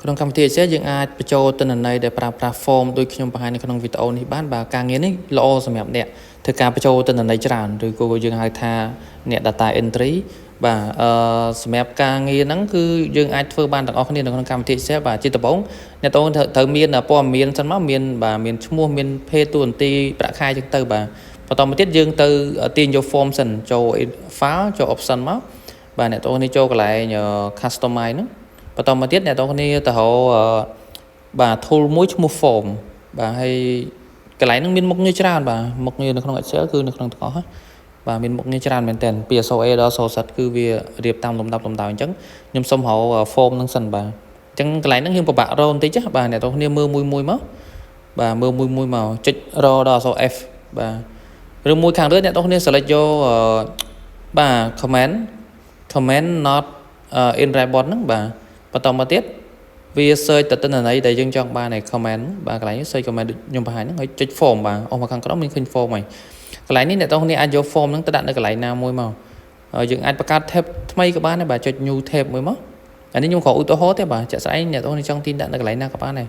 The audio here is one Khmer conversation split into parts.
ក្នុងកម្មវិធី Excel យើងអាចបញ្ចូលទិន្នន័យដែលប្រើប្រាស់ form ដូចខ្ញុំបង្ហាញនៅក្នុងវីដេអូនេះបានបាទការងារនេះល្អសម្រាប់អ្នកធ្វើការបញ្ចូលទិន្នន័យច្រើនឬក៏យើងហៅថាអ្នក data entry បាទសម្រាប់ការងារហ្នឹងគឺយើងអាចធ្វើបានទាំងអស់គ្នានៅក្នុងកម្មវិធី Excel បាទជាដំបូងអ្នកត្រូវមានព័ត៌មានសិនមកមានឈ្មោះមានភេទតួនាទីប្រាក់ខែចឹងទៅបាទបន្តមកទៀតយើងទៅទាញយក form សិនចូល file ចូល option មកបាទអ្នកទាំងនេះចូលកន្លែង customize ហ្នឹងបន្តមកទៀតអ្នកទាំងគ្នាទៅរកបាទ tool មួយឈ្មោះ form បាទហើយកន្លែងហ្នឹងមានមុខងារច្រើនបាទមុខងារនៅក្នុង Excel គឺនៅក្នុងទាំងអស់បាទមានមុខងារច្រើនមែនតើពី SOA ដល់ SOSAT គឺវារៀបតាមលំដាប់លំដោយអញ្ចឹងខ្ញុំសុំរក form ហ្នឹងសិនបាទអញ្ចឹងកន្លែងហ្នឹងយើងពិបាករកបន្តិចបាទអ្នកទាំងគ្នាមើលមួយមកបាទមើលមួយមកចុចរកដល់ SOF បាទឬមួយខាងលើអ្នកទាំងគ្នា select យកបាទ comment not in report ហ្នឹងបាទបន្តមកទៀតវា search ទៅទិន្នន័យដែលយើងចង់បានឯ comment បាទកន្លែងនេះ search comment ខ្ញុំបង្ហាញហ្នឹងហើយចុច form បាទអស់មកខាងក្រោមមានឃើញ form ហើយកន្លែងនេះអ្នកទាំងគ្នាអាចយក form ហ្នឹងទៅដាក់នៅកន្លែងណាមួយមកយើងអាចបង្កើត tab ថ្មីក៏បានដែរបាទចុច new tab មួយមកអានេះខ្ញុំខកឧទាហរណ៍ទេបាទចាក់ស្ដែងអ្នកទាំងគ្នាចង់ទីដាក់នៅកន្លែងណាក៏បានដែរ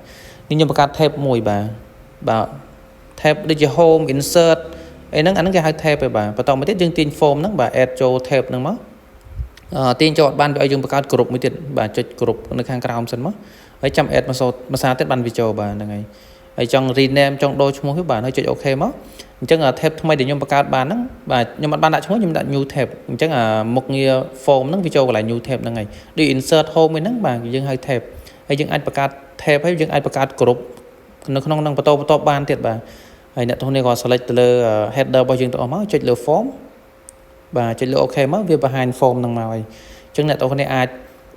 នេះខ្ញុំបង្កើត tab មួយបាទ tab ដូចជា home insert អីហ្នឹងអាហ្នឹងគេហៅ tab ឯបាទបន្តមកទៀតយើងទាញ form ហ្នឹងបាទ add ចូល tab ហ្នឹងមកទាញចូលបានឲ្យយើងបង្កើតក្រុមមួយទៀតបាទចុចក្រុមនៅខាងក្រោមសិនមកហើយចាំ add ភាសាទៀតបានវាចូលបាទហ្នឹងហើយចង់ rename ចង់ដូរឈ្មោះវាបាទហើយចុច OK មកអញ្ចឹង tab ថ្មីដែលខ្ញុំបង្កើតបានហ្នឹងបាទខ្ញុំអត់បានដាក់ឈ្មោះខ្ញុំដាក់ new tab អញ្ចឹងមុខងារ form ហ្នឹងវាចូលកន្លែង new tab ហ្នឹងហើយដូច insert home ហ្នឹងបាទយើងហៅ tab ហើយយើងអាចបង្កើត tab ហើយយើងអាចបង្កើតក្រុមនៅក្នុងហ្នឹងបន្តបានទៀតបាទហើយអ្នកទាំងនេះក៏ select ទៅលើ header របស់យើងទាំងអស់មកចុចលើ form បាទចុចលើ OK មកវាបង្ហាញ form ហ្នឹងមកហើយអញ្ចឹងអ្នកទាំងគ្នាអាច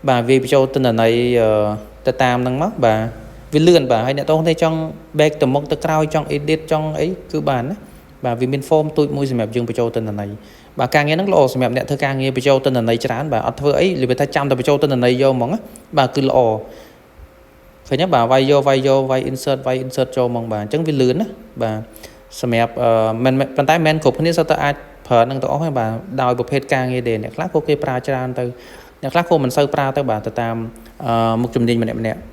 បាទវាបញ្ចូលទិន្នន័យទៅតាមហ្នឹងមកបាទវាលឿនបាទហើយអ្នកទាំងគ្នាចង់ back ទៅមុខទៅក្រោយចង់ edit ចង់អីគឺបានណាបាទវាមាន form ទូចមួយសម្រាប់យើងបញ្ចូលទិន្នន័យបាទការងារហ្នឹងល្អសម្រាប់អ្នកធ្វើការងារបញ្ចូលទិន្នន័យច្រើនបាទអត់ធ្វើអីនិយាយថាចាំតែបញ្ចូលទិន្នន័យយកហ្មងណាបាទគឺល្អឃើញទេបាទវាយយក insert ចូលហ្មងបាទអញ្ចឹងវាលឿនណាបាទសម្រាប់មិនប៉ុន្តែមិនគ្រប់គ្នាសុទ្ធតែអាចប្រើនឹងទាំងអស់ហ្នឹងបាទដោយប្រភេទការងារដែរអ្នកខ្លះក៏គេប្រើច្រើនទៅអ្នកខ្លះក៏មិនសូវប្រើទៅបាទទៅតាមមុខជំនាញម្នាក់